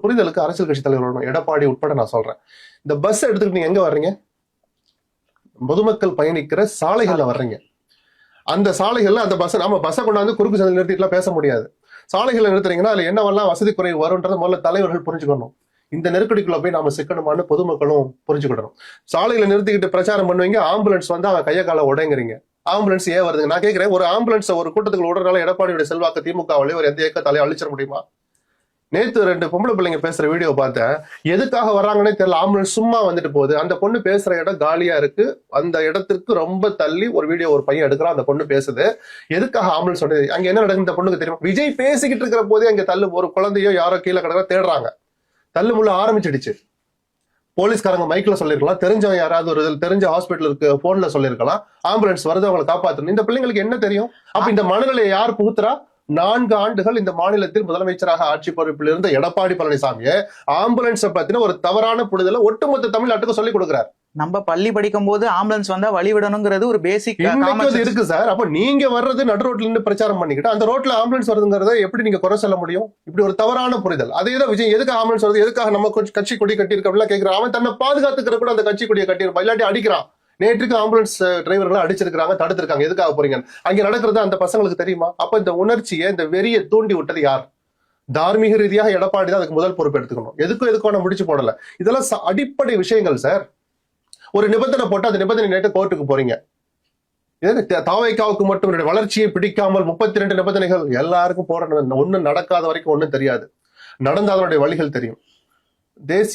புரிதலுக்கு அரசியல் கட்சி தலைவர்கள் எடப்பாடி உட்பட நான் சொல்றேன். இந்த பஸ் எடுத்துக்கிட்டு நீங்க எங்க வர்றீங்க? பொதுமக்கள் பயணிக்கிற சாலைகள்ல வர்றீங்க. அந்த சாலைகள்ல அந்த பஸ் நம்ம பஸ்ஸை கொண்டாந்து குறுக்கு சாலை நிறுத்திட்டுலாம் பேச முடியாது. சாலைகளை நிறுத்துறீங்கன்னா அதுல என்னவெல்லாம் வசதி குறைவு வரும்ன்றத முதல்ல தலைவர்கள் புரிஞ்சுக்கணும். இந்த நெருக்கடிக்குள்ள போய் நாம சிக்கணுமான்னு பொதுமக்களும் புரிஞ்சுக்கிடணும். சாலையில நிறுத்திக்கிட்டு பிரச்சாரம் பண்ணுவீங்க, ஆம்புலன்ஸ் வந்து அவன் கைய கால உடைங்கிறீங்க. ஆம்புலன்ஸ் ஏன் வருதுங்க? நான் கேட்கிறேன், ஒரு ஆம்புலன்ஸ் ஒரு கூட்டத்துக்கு விடுறதுனால எடப்பாடியோட செல்வாக்கு திமுகவிலே ஒரு எந்த இயக்கத்தாலே அழிச்சிட முடியுமா? நேத்து 2 பொம்பளை பிள்ளைங்க பேசுற வீடியோ பார்த்தேன். எதுக்காக வர்றாங்கன்னே தெரியல. ஆம்புலன்ஸ் சும்மா வந்துட்டு போகுது. அந்த பொண்ணு பேசுற இடம் காலியா இருக்கு. அந்த இடத்திற்கு ரொம்ப தள்ளி ஒரு வீடியோ ஒரு பையன் எடுக்கிறான். அந்த பொண்ணு பேசுது. எதுக்காக ஆம்புலன்ஸ் வந்து அங்க என்ன நடக்குது இந்த பொண்ணுக்கு தெரியும். விஜய் பேசிக்கிட்டு இருக்கிற போதே அங்க தள்ளு ஒரு குழந்தையோ யாரோ கீழே கிடக்க தேடுறாங்க. தள்ளு முள்ள ஆரம்பிச்சிடுச்சு. போலீஸ்காரங்க மைக்ல சொல்லிருக்கலாம், தெரிஞ்சவங்க யாராவது ஒரு தெரிஞ்ச ஹாஸ்பிட்டலுக்கு போன்ல சொல்லிருக்கலாம், ஆம்புலன்ஸ் வருது அவங்களை காப்பாற்றணும். இந்த பிள்ளைங்களுக்கு என்ன தெரியும்? அப்ப இந்த மனநிலையை யார் புகுத்துறா? 4 ஆண்டுகள் இந்த மாநிலத்தில் முதலமைச்சராக ஆட்சி பொறுப்பில் இருந்த எடப்பாடி பழனிசாமியை ஆம்புலன்ஸை பத்தின ஒரு தவறான புரிதலை ஒட்டுமொத்த தமிழ்நாட்டுக்கு சொல்லிக் கொடுக்கிறார். நம்ம பள்ளி படிக்கும் போது ஆம்புலன்ஸ் வந்தா வழி விடணுங்கிறது ஒரு பேசிக் இருக்கு சார். அப்ப நீங்க வர்றது நடு ரோட்ல இருந்து பிரச்சாரம் பண்ணிக்கிட்டு அந்த ரோட்ல ஆம்புலன்ஸ் வருதுங்கிறத எப்படி நீங்க குறை சொல்ல முடியும்? இப்படி ஒரு தவறான புரிதல். அதேதான் விஜய் எதுக்கு ஆம்புலன்ஸ் வருது, எதுக்காக நம்ம கட்சி கொடி கட்டியிருக்க கேட்கிறான். அவன் தன்னை பாதுகாத்துக்கிற கூட அந்த கட்சி கொடியை கட்டியிருப்பான், இல்லாட்டி அடிக்கிறான். நேற்றுக்கு ஆம்புலன்ஸ் டிரைவர்களை அடிச்சிருக்காங்க, தடுத்திருக்காங்க. எதுக்காக போறீங்க? அங்க நடக்கிறது அந்த பசங்களுக்கு தெரியுமா? அப்ப இந்த உணர்ச்சியை இந்த வெறியை தூண்டி விட்டது யார்? தார்மீக ரீதியாக எடப்பாடி தான் அதுக்கு முதல் பொறுப்பு எடுத்துக்கணும். எதுக்கும் முடிச்சு போடல. இதெல்லாம் அடிப்படை விஷயங்கள் சார். ஒரு நிபந்தனை போட்டு அந்த நிபந்தனை நேற்று கோர்ட்டுக்கு போறீங்க. தாவைக்காவுக்கு மட்டும் வளர்ச்சியை பிடிக்காமல் 32 நிபந்தனைகள் எல்லாருக்கும் போடணும். ஒன்னும் நடக்காத வரைக்கும் ஒன்னும் தெரியாது. நடந்த அதனுடைய வழிகள் தெரியும். தேசிய